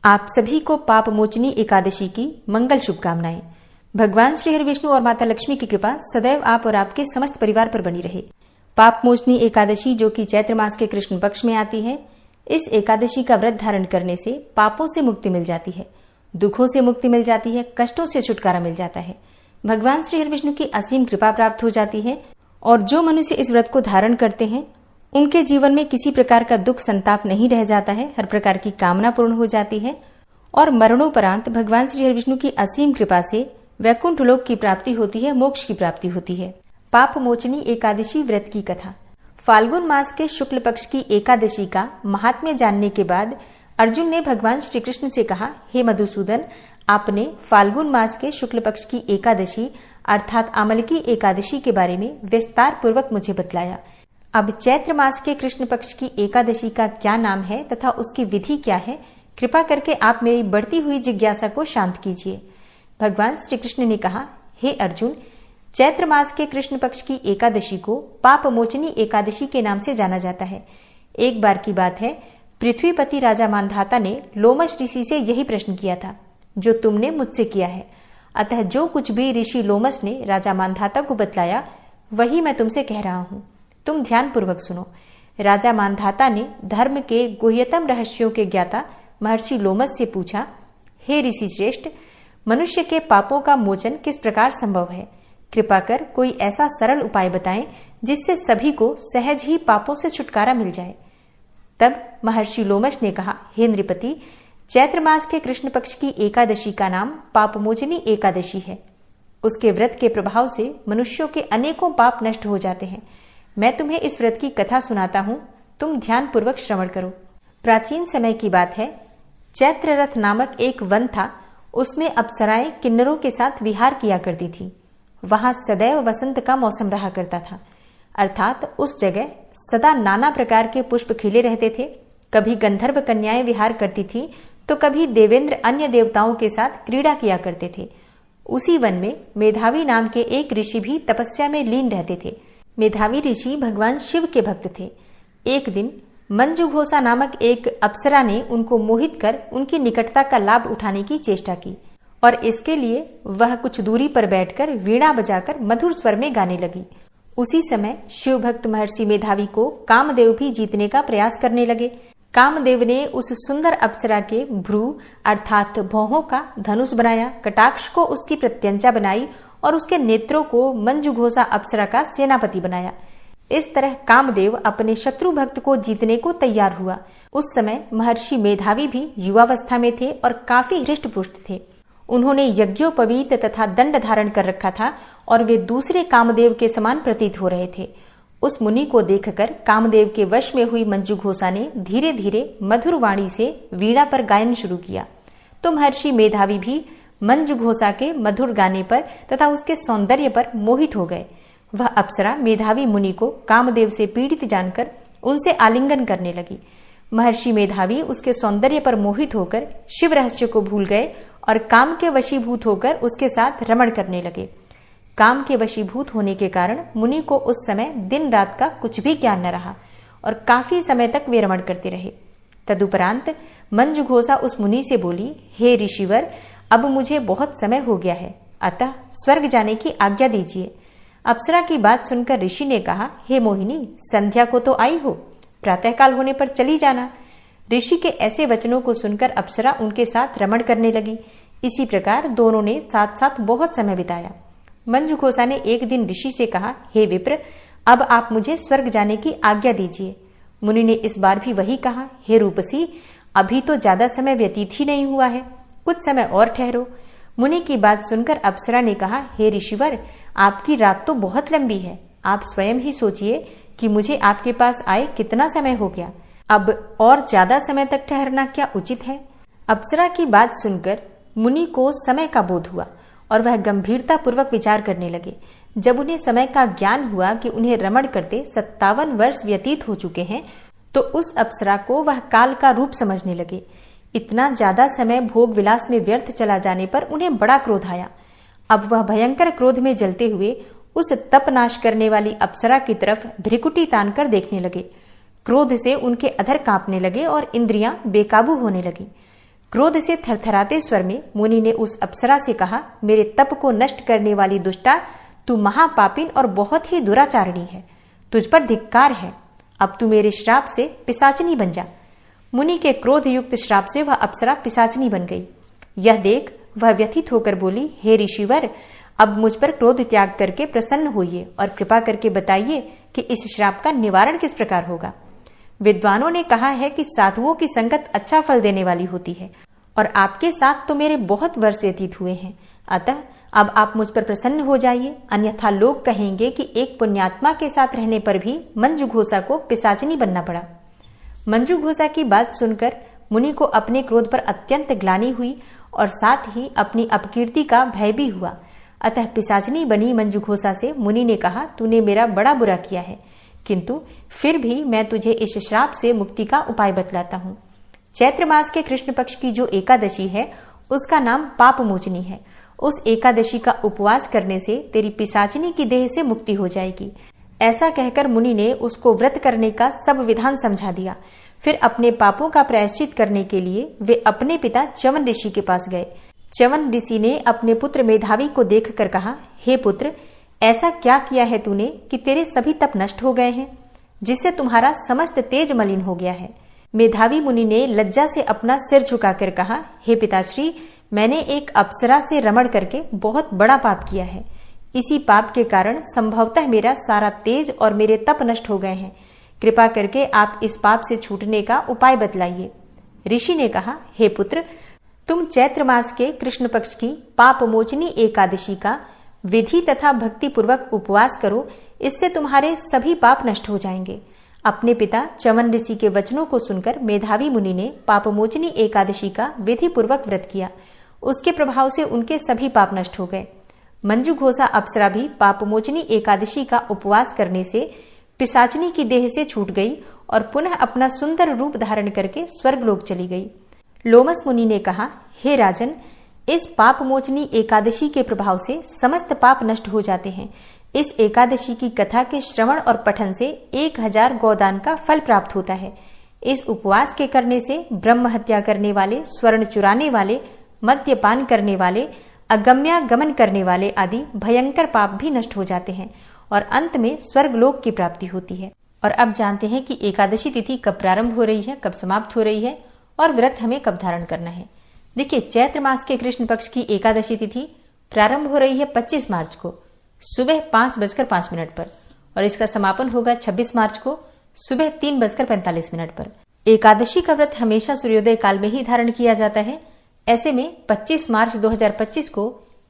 आप सभी को पाप मोचनी एकादशी की मंगल शुभकामनाएं। भगवान श्री हरि विष्णु और माता लक्ष्मी की कृपा सदैव आप और आपके समस्त परिवार पर बनी रहे। पाप मोचनी एकादशी जो कि चैत्र मास के कृष्ण पक्ष में आती है, इस एकादशी का व्रत धारण करने से पापों से मुक्ति मिल जाती है, दुखों से मुक्ति मिल जाती है, कष्टों से छुटकारा मिल जाता है, भगवान श्री हरि विष्णु की असीम कृपा प्राप्त हो जाती है और जो मनुष्य इस व्रत को धारण करते हैं उनके जीवन में किसी प्रकार का दुख संताप नहीं रह जाता है, हर प्रकार की कामना पूर्ण हो जाती है और मरणोपरांत भगवान श्री हरि विष्णु की असीम कृपा से वैकुंठ लोक की प्राप्ति होती है, मोक्ष की प्राप्ति होती है। पाप मोचनी एकादशी व्रत की कथा। फाल्गुन मास के शुक्ल पक्ष की एकादशी का महात्म्य जानने के बाद अर्जुन ने भगवान श्री कृष्ण से कहा, हे मधुसूदन, आपने फाल्गुन मास के शुक्ल पक्ष की एकादशी अर्थात आमलकी एकादशी के बारे में विस्तार पूर्वक मुझे बतलाया। अब चैत्र मास के कृष्ण पक्ष की एकादशी का क्या नाम है तथा उसकी विधि क्या है, कृपा करके आप मेरी बढ़ती हुई जिज्ञासा को शांत कीजिए। भगवान श्री कृष्ण ने कहा, हे अर्जुन, चैत्र मास के कृष्ण पक्ष की एकादशी को पाप मोचनी एकादशी के नाम से जाना जाता है। एक बार की बात है, पृथ्वीपति राजा मानधाता ने लोमश ऋषि से यही प्रश्न किया था जो तुमने मुझसे किया है। अतः जो कुछ भी ऋषि लोमश ने राजा मानधाता को बतलाया वही मैं तुमसे कह रहा हूं, तुम ध्यान पूर्वक सुनो। राजा मानधाता ने धर्म के गुह्यतम रहस्यों के ज्ञाता महर्षि लोमश से पूछा, हे ऋषि श्रेष्ठ, मनुष्य के पापों का मोचन किस प्रकार संभव है? कृपा कर कोई ऐसा सरल उपाय बताएं जिससे सभी को सहज ही पापों से छुटकारा मिल जाए। तब महर्षि लोमश ने कहा, हे नृपति, चैत्र मास के कृष्ण पक्ष की एकादशी का नाम पापमोचनी एकादशी है। उसके व्रत के प्रभाव से मनुष्यों के अनेकों पाप नष्ट हो जाते हैं। मैं तुम्हें इस व्रत की कथा सुनाता हूं, तुम ध्यान पूर्वक श्रवण करो। प्राचीन समय की बात है, चैत्र रथ नामक एक वन था। उसमें अप्सराएं किन्नरों के साथ विहार किया करती थी। वहां सदैव वसंत का मौसम रहा करता था, अर्थात उस जगह सदा नाना प्रकार के पुष्प खिले रहते थे। कभी गंधर्व कन्याएं विहार करती थी तो कभी देवेंद्र अन्य देवताओं के साथ क्रीड़ा किया करते थे। उसी वन में मेधावी नाम के एक ऋषि भी तपस्या में लीन रहते थे। मेधावी ऋषि भगवान शिव के भक्त थे। एक दिन मंजुघोषा नामक एक अप्सरा ने उनको मोहित कर उनकी निकटता का लाभ उठाने की चेष्टा की और इसके लिए वह कुछ दूरी पर बैठकर वीणा बजाकर मधुर स्वर में गाने लगी। उसी समय शिव भक्त महर्षि मेधावी को कामदेव भी जीतने का प्रयास करने लगे। कामदेव ने उस सुंदर अप्सरा के भ्रू अर्थात भौहों का धनुष बनाया, कटाक्ष को उसकी प्रत्यंचा बनाई और उसके नेत्रों को मंजुघोषा अप्सरा का सेनापति बनाया। इस तरह कामदेव अपने शत्रु भक्त को जीतने को तैयार हुआ। उस समय महर्षि मेधावी भी युवावस्था में थे और काफी हृष्ट पुष्ट थे। उन्होंने यज्ञोपवीत तथा दंड धारण कर रखा था और वे दूसरे कामदेव के समान प्रतीत हो रहे थे। उस मुनि को देखकर कामदेव के वश में हुई मंजुघोषा ने धीरे धीरे मधुर वाणी से वीणा पर गायन शुरू किया तो महर्षि मेधावी भी मंजुघोषा के मधुर गाने पर तथा उसके सौंदर्य पर मोहित हो गए। वह अप्सरा मेधावी मुनि को कामदेव से पीड़ित जानकर उनसे आलिंगन करने लगी। महर्षि मेधावी उसके सौंदर्य पर मोहित होकर शिव रहस्य को भूल गए और काम के वशीभूत होकर उसके साथ रमण करने लगे। काम के वशीभूत होने के कारण मुनि को उस समय दिन रात का कुछ भी ज्ञान न रहा और काफी समय तक वे रमण करते रहे। तदुपरांत मंजुघोषा उस मुनि से बोली, हे ऋषिवर, अब मुझे बहुत समय हो गया है, अतः स्वर्ग जाने की आज्ञा दीजिए। अप्सरा की बात सुनकर ऋषि ने कहा, हे मोहिनी, संध्या को तो आई हो, प्रातःकाल होने पर चली जाना। ऋषि के ऐसे वचनों को सुनकर अप्सरा उनके साथ रमण करने लगी। इसी प्रकार दोनों ने साथ साथ बहुत समय बिताया। मंजुघोषा ने एक दिन ऋषि से कहा, हे विप्र, अब आप मुझे स्वर्ग जाने की आज्ञा दीजिए। मुनि ने इस बार भी वही कहा, हे रूपसी, अभी तो ज्यादा समय व्यतीत ही नहीं हुआ है, कुछ समय और ठहरो। मुनि की बात सुनकर अप्सरा ने कहा, हे ऋषिवर, आपकी रात तो बहुत लंबी है, आप स्वयं ही सोचिए कि मुझे आपके पास आए कितना समय हो गया, अब और ज्यादा समय तक ठहरना क्या उचित है? अप्सरा की बात सुनकर मुनि को समय का बोध हुआ और वह गंभीरता पूर्वक विचार करने लगे। जब उन्हें समय का ज्ञान हुआ कि उन्हें रमण करते 57 वर्ष व्यतीत हो चुके हैं तो उस अप्सरा को वह काल का रूप समझने लगे। इतना ज्यादा समय भोग विलास में व्यर्थ चला जाने पर उन्हें बड़ा क्रोध आया। अब वह भयंकर क्रोध में जलते हुए उस तप नाश करने वाली अप्सरा की तरफ भ्रिकुटी तानकर देखने लगे। क्रोध से उनके अधर कांपने लगे और इंद्रियां बेकाबू होने लगी। क्रोध से थरथराते स्वर में मुनि ने उस अप्सरा से कहा, मेरे तप को नष्ट करने वाली दुष्टा, तू महापापिन और बहुत ही दुराचारणी है। तुझ पर धिक्कार है। अब तू मेरे श्राप से पिशाचनी बन जा। मुनि के क्रोध युक्त श्राप से वह अप्सरा पिशाचनी बन गई। यह देख वह व्यथित होकर बोली, हे ऋषिवर, अब मुझ पर क्रोध त्याग करके प्रसन्न होइए और कृपा करके बताइए कि इस श्राप का निवारण किस प्रकार होगा। विद्वानों ने कहा है कि साधुओं की संगत अच्छा फल देने वाली होती है और आपके साथ तो मेरे बहुत वर्ष व्यतीत हुए हैं। अतः अब आप मुझ पर प्रसन्न हो जाइए, अन्यथा लोग कहेंगे कि एक पुण्यात्मा के साथ रहने पर भी मंजू घोषा को पिशाचनी बनना पड़ा। मंजू घोषा की बात सुनकर मुनि को अपने क्रोध पर अत्यंत ग्लानि हुई और साथ ही अपनी अपकीर्ति का भय भी हुआ। अतः पिशाचनी बनी मंजू घोषा से मुनि ने कहा, तूने मेरा बड़ा बुरा किया है, किंतु फिर भी मैं तुझे इस श्राप से मुक्ति का उपाय बतलाता हूँ। चैत्र मास के कृष्ण पक्ष की जो एकादशी है उसका नाम पाप मोचनी है। उस एकादशी का उपवास करने से तेरी पिशाचनी की देह से मुक्ति हो जाएगी। ऐसा कहकर मुनि ने उसको व्रत करने का सब विधान समझा दिया। फिर अपने पापों का प्रायश्चित करने के लिए वे अपने पिता च्यवन ऋषि के पास गए। च्यवन ऋषि ने अपने पुत्र मेधावी को देखकर कहा, हे पुत्र, ऐसा क्या किया है तूने कि तेरे सभी तप नष्ट हो गए हैं, जिससे तुम्हारा समस्त तेज मलिन हो गया है। मेधावी मुनि ने लज्जा से अपना सिर झुकाकर कहा, हे पिताश्री, मैंने एक अप्सरा से रमण करके बहुत बड़ा पाप किया है। इसी पाप के कारण संभवतः मेरा सारा तेज और मेरे तप नष्ट हो गए हैं। कृपा करके आप इस पाप से छूटने का उपाय बतलाइए। ऋषि ने कहा, हे पुत्र, तुम चैत्र मास के कृष्ण पक्ष की पाप मोचनी एकादशी का विधि तथा भक्ति पूर्वक उपवास करो, इससे तुम्हारे सभी पाप नष्ट हो जाएंगे। अपने पिता च्यवन ऋषि के वचनों को सुनकर मेधावी मुनि ने पापमोचनी एकादशी का विधि पूर्वक व्रत किया। उसके प्रभाव से उनके सभी पाप नष्ट हो गए। मंजू घोषा अप्सरा भी पापमोचनी एकादशी का उपवास करने से पिशाचनी की देह से छूट गई और पुनः अपना सुंदर रूप धारण करके स्वर्गलोक चली गई। लोमस मुनि ने कहा, हे राजन, इस पापमोचनी एकादशी के प्रभाव से समस्त पाप नष्ट हो जाते हैं। इस एकादशी की कथा के श्रवण और पठन से 1000 गोदान का फल प्राप्त होता है। इस उपवास के करने से ब्रह्म हत्या करने वाले, स्वर्ण चुराने वाले, मद्यपान करने वाले, अगम्यागमन करने वाले आदि भयंकर पाप भी नष्ट हो जाते हैं और अंत में स्वर्गलोक की प्राप्ति होती है। और अब जानते हैं कि एकादशी तिथि कब प्रारंभ हो रही है, कब समाप्त हो रही है और व्रत हमें कब धारण करना है। देखिए, चैत्र मास के कृष्ण पक्ष की एकादशी तिथि प्रारंभ हो रही है 25 मार्च को सुबह 5:05 पर और इसका समापन होगा 26 मार्च को सुबह 3:45 पर। एकादशी का व्रत हमेशा सूर्योदय काल में ही धारण किया जाता है। ऐसे में 25 मार्च 2025 को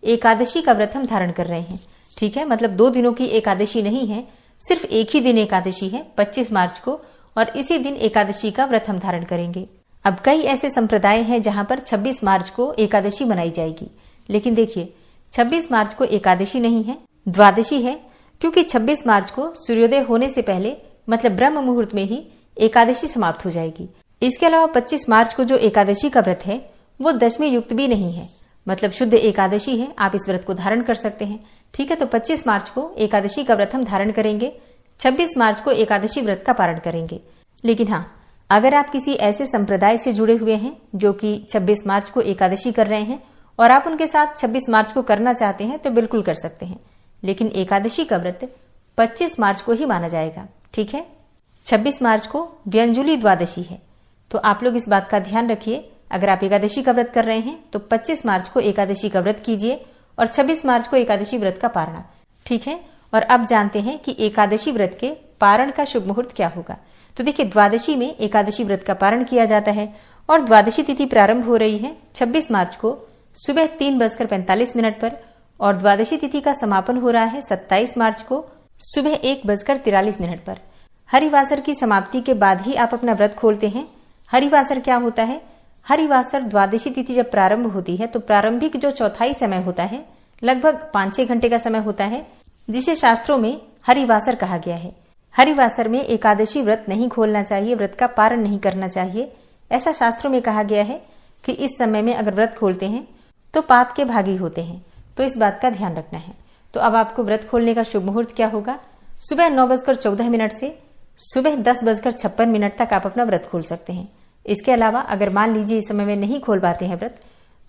एकादशी का व्रत हम धारण कर रहे हैं। ठीक है, मतलब 2 दिनों की एकादशी नहीं है, सिर्फ एक ही दिन एकादशी है 25 मार्च को, और इसी दिन एकादशी का व्रत हम धारण करेंगे। अब कई ऐसे संप्रदाय हैं जहां पर 26 मार्च को एकादशी मनाई जाएगी, लेकिन देखिए 26 मार्च को एकादशी नहीं है, द्वादशी है, क्योंकि 26 मार्च को सूर्योदय होने से पहले मतलब ब्रह्म मुहूर्त में ही एकादशी समाप्त हो जाएगी। इसके अलावा 25 मार्च को जो एकादशी का व्रत है वो दशमी युक्त भी नहीं है, मतलब शुद्ध एकादशी है। आप इस व्रत को धारण कर सकते हैं। ठीक है, तो 25 मार्च को एकादशी का व्रत हम धारण करेंगे, 26 मार्च को एकादशी व्रत का पारण करेंगे। लेकिन हाँ, अगर आप किसी ऐसे संप्रदाय से जुड़े हुए हैं जो कि 26 मार्च को एकादशी कर रहे हैं और आप उनके साथ 26 मार्च को करना चाहते हैं तो बिल्कुल कर सकते हैं, लेकिन एकादशी का व्रत 25 मार्च को ही माना जाएगा। ठीक है, 26 मार्च को व्यंजुली द्वादशी है, तो आप लोग इस बात का ध्यान रखिए। अगर आप एकादशी का व्रत कर रहे हैं तो 25 मार्च को एकादशी का व्रत कीजिए और 26 मार्च को एकादशी व्रत का पारण। ठीक है, और अब जानते हैं कि एकादशी व्रत के पारण का शुभ मुहूर्त क्या होगा। तो देखिए, द्वादशी में एकादशी व्रत का पारण किया जाता है और द्वादशी तिथि प्रारंभ हो रही है 26 मार्च को सुबह 3:45 पर और द्वादशी तिथि का समापन हो रहा है 27 मार्च को सुबह 1:43 पर। हरिवासर की समाप्ति के बाद ही आप अपना व्रत खोलते हैं। हरिवासर क्या होता है? हरिवासर द्वादशी तिथि जब प्रारंभ होती है तो प्रारंभिक जो चौथाई समय होता है लगभग 5-6 घंटे का समय होता है, जिसे शास्त्रों में हरिवासर कहा गया है। हरिवासर में एकादशी व्रत नहीं खोलना चाहिए, व्रत का पारण नहीं करना चाहिए, ऐसा शास्त्रों में कहा गया है कि इस समय में अगर व्रत खोलते हैं तो पाप के भागी होते हैं, तो इस बात का ध्यान रखना है। तो अब आपको व्रत खोलने का शुभ मुहूर्त क्या होगा? सुबह 9:14 से सुबह 10:56 तक आप अपना व्रत खोल सकते हैं। इसके अलावा अगर मान लीजिए इस समय में नहीं खोल पाते हैं व्रत,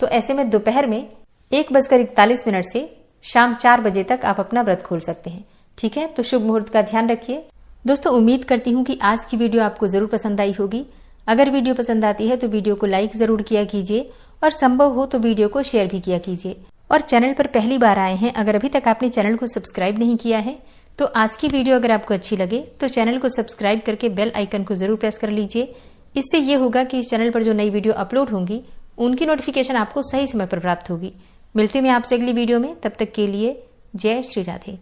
तो ऐसे में दोपहर में 1:41 से शाम 4 बजे तक आप अपना व्रत खोल सकते हैं। ठीक है, तो शुभ मुहूर्त का ध्यान रखिए। दोस्तों, उम्मीद करती हूँ कि आज की वीडियो आपको जरूर पसंद आई होगी। अगर वीडियो पसंद आती है तो वीडियो को लाइक जरूर किया कीजिए और संभव हो तो वीडियो को शेयर भी किया कीजिए। और चैनल पर पहली बार आए हैं, अगर अभी तक आपने चैनल को सब्सक्राइब नहीं किया है तो आज की वीडियो अगर आपको अच्छी लगे तो चैनल को सब्सक्राइब करके बेल आइकन को जरूर प्रेस कर लीजिए। इससे ये होगा कि इस चैनल पर जो नई वीडियो अपलोड होंगी उनकी नोटिफिकेशन आपको सही समय पर प्राप्त होगी। मिलती हूँ मैं आपसे अगली वीडियो में, तब तक के लिए जय श्री राधे।